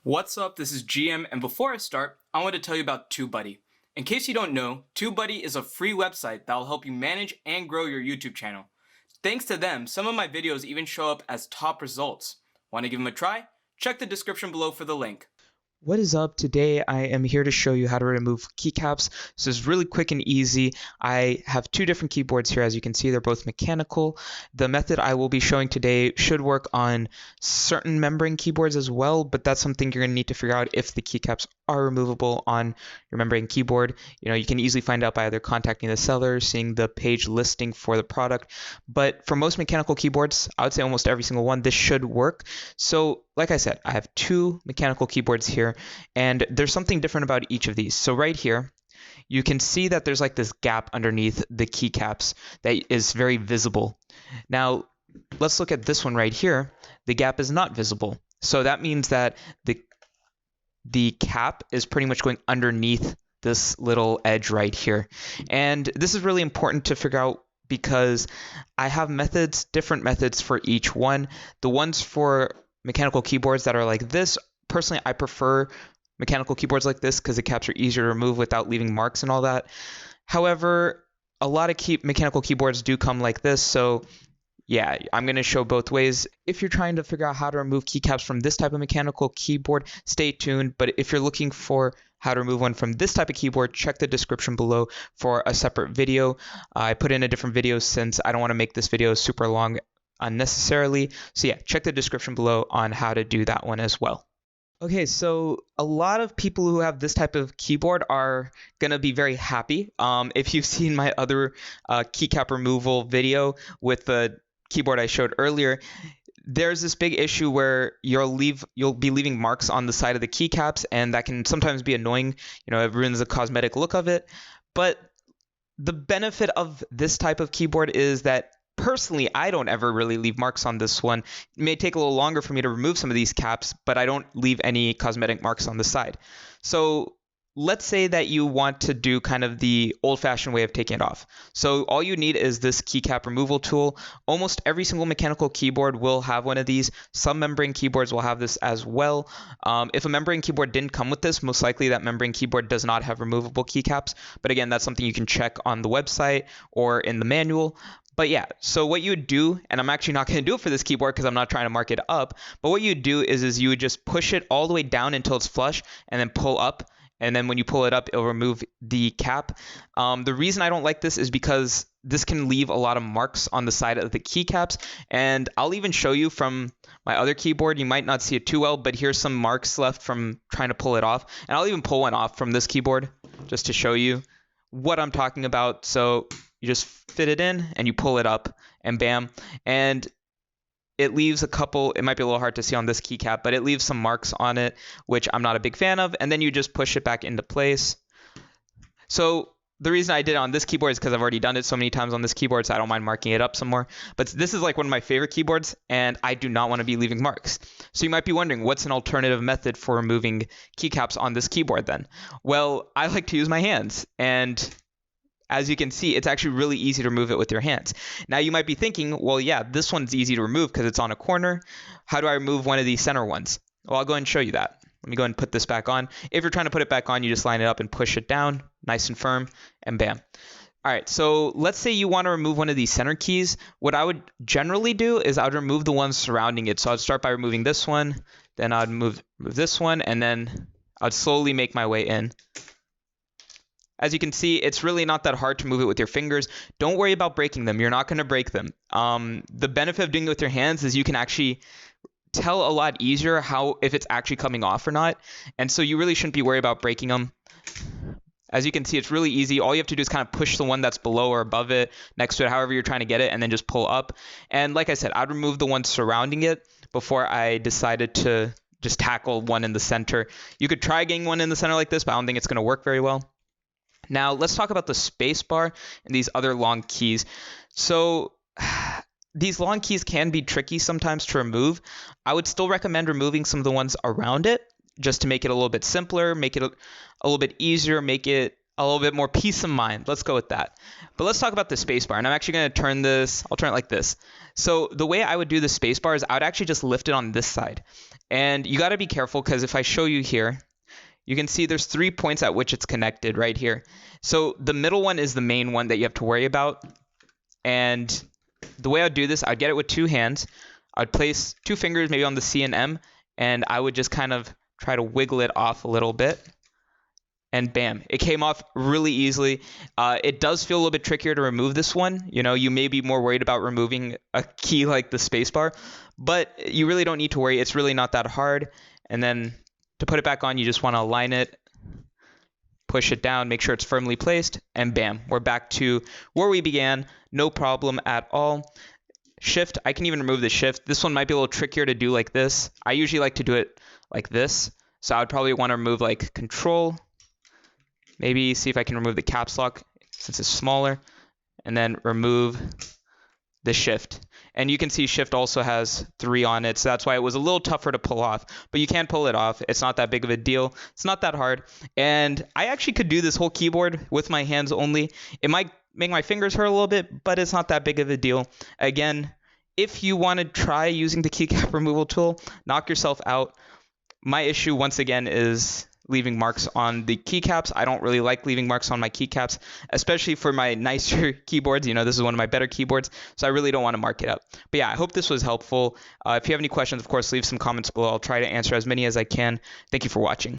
What's up, this is GM, and before I start, I want to tell you about TubeBuddy. In case you don't know, TubeBuddy is a free website that will help you manage and grow your YouTube channel. Thanks to them, some of my videos even show up as top results. Want to give them a try? Check the description below for the link. What is up? Today I am here to show you how to remove keycaps. So it's really quick and easy. I have two different keyboards here. As you can see, they're both mechanical. The method I will be showing today should work on certain membrane keyboards as well, but that's something you're going to need to figure out if the keycaps are removable on your membrane keyboard. You can easily find out by either contacting the seller, seeing the page listing for the product. But for most mechanical keyboards, I would say almost every single one, this should work. So like I said, I have two mechanical keyboards here, and there's something different about each of these. So right here, you can see that there's like this gap underneath the keycaps that is very visible. Now, let's look at this one right here. The gap is not visible. So that means that the cap is pretty much going underneath this little edge right here. And this is really important to figure out because I have different methods for each one. The ones for mechanical keyboards that are like this, personally, I prefer mechanical keyboards like this because the caps are easier to remove without leaving marks and all that. However, a lot of mechanical keyboards do come like this, so yeah, I'm going to show both ways. If you're trying to figure out how to remove keycaps from this type of mechanical keyboard, stay tuned. But if you're looking for how to remove one from this type of keyboard, check the description below for a separate video. I put in a different video since I don't want to make this video super long unnecessarily. So yeah, check the description below on how to do that one as well. Okay, so a lot of people who have this type of keyboard are going to be very happy. If you've seen my other keycap removal video with the keyboard I showed earlier, there's this big issue where you'll be leaving marks on the side of the keycaps, and that can sometimes be annoying. It ruins the cosmetic look of it. But the benefit of this type of keyboard is that personally, I don't ever really leave marks on this one. It may take a little longer for me to remove some of these caps, but I don't leave any cosmetic marks on the side. So let's say that you want to do kind of the old-fashioned way of taking it off. So all you need is this Keycap Removal Tool. Almost every single mechanical keyboard will have one of these. Some membrane keyboards will have this as well. If a membrane keyboard didn't come with this, most likely that membrane keyboard does not have removable keycaps. But again, that's something you can check on the website or in the manual. But yeah, so what you would do, and I'm actually not going to do it for this keyboard because I'm not trying to mark it up, but what you would do is you would just push it all the way down until it's flush and then pull up. And then when you pull it up, it'll remove the cap. The reason I don't like this is because this can leave a lot of marks on the side of the keycaps. And I'll even show you from my other keyboard. You might not see it too well, but here's some marks left from trying to pull it off. And I'll even pull one off from this keyboard just to show you what I'm talking about. So you just fit it in and you pull it up and bam. And it leaves a couple, it might be a little hard to see on this keycap, but it leaves some marks on it, which I'm not a big fan of. And then you just push it back into place. So the reason I did it on this keyboard is because I've already done it so many times on this keyboard, so I don't mind marking it up some more. But this is like one of my favorite keyboards, and I do not want to be leaving marks. So you might be wondering, what's an alternative method for removing keycaps on this keyboard then? Well, I like to use my hands, and as you can see, it's actually really easy to remove it with your hands. Now you might be thinking, well, yeah, this one's easy to remove because it's on a corner. How do I remove one of these center ones? Well, I'll go ahead and show you that. Let me go ahead and put this back on. If you're trying to put it back on, you just line it up and push it down, nice and firm, and bam. All right, so let's say you want to remove one of these center keys. What I would generally do is I would remove the ones surrounding it. So I'd start by removing this one, then I'd move this one, and then I'd slowly make my way in. As you can see, it's really not that hard to move it with your fingers. Don't worry about breaking them. You're not going to break them. The benefit of doing it with your hands is you can actually tell a lot easier if it's actually coming off or not. And so you really shouldn't be worried about breaking them. As you can see, it's really easy. All you have to do is kind of push the one that's below or above it, next to it, however you're trying to get it, and then just pull up. And like I said, I'd remove the ones surrounding it before I decided to just tackle one in the center. You could try getting one in the center like this, but I don't think it's going to work very well. Now, let's talk about the space bar and these other long keys. So these long keys can be tricky sometimes to remove. I would still recommend removing some of the ones around it just to make it a little bit simpler, make it a little bit easier, make it a little bit more peace of mind. Let's go with that. But let's talk about the spacebar. And I'm actually going to turn this, I'll turn it like this. So the way I would do the spacebar is I would actually just lift it on this side. And you got to be careful because if I show you here, you can see there's 3 points at which it's connected right here. So the middle one is the main one that you have to worry about. And the way I'd do this, I'd get it with 2 hands. I'd place 2 fingers maybe on the C and M, and I would just kind of try to wiggle it off a little bit. And bam, it came off really easily. It does feel a little bit trickier to remove this one. You know, you may be more worried about removing a key like the spacebar, but you really don't need to worry. It's really not that hard. And then to put it back on, you just want to align it, push it down, make sure it's firmly placed, and bam, we're back to where we began. No problem at all. Shift, I can even remove the shift. This one might be a little trickier to do like this. I usually like to do it like this. So I would probably want to remove like Control. Maybe see if I can remove the caps lock since it's smaller, and then remove the shift. And you can see shift also has 3 on it, so that's why it was a little tougher to pull off. But you can pull it off. It's not that big of a deal. It's not that hard. And I actually could do this whole keyboard with my hands only. It might make my fingers hurt a little bit, but it's not that big of a deal. Again, if you want to try using the Keycap Removal Tool, knock yourself out. My issue, once again, is leaving marks on the keycaps. I don't really like leaving marks on my keycaps, especially for my nicer keyboards. You know, this is one of my better keyboards, so I really don't want to mark it up. But yeah, I hope this was helpful. If you have any questions, of course, leave some comments below. I'll try to answer as many as I can. Thank you for watching.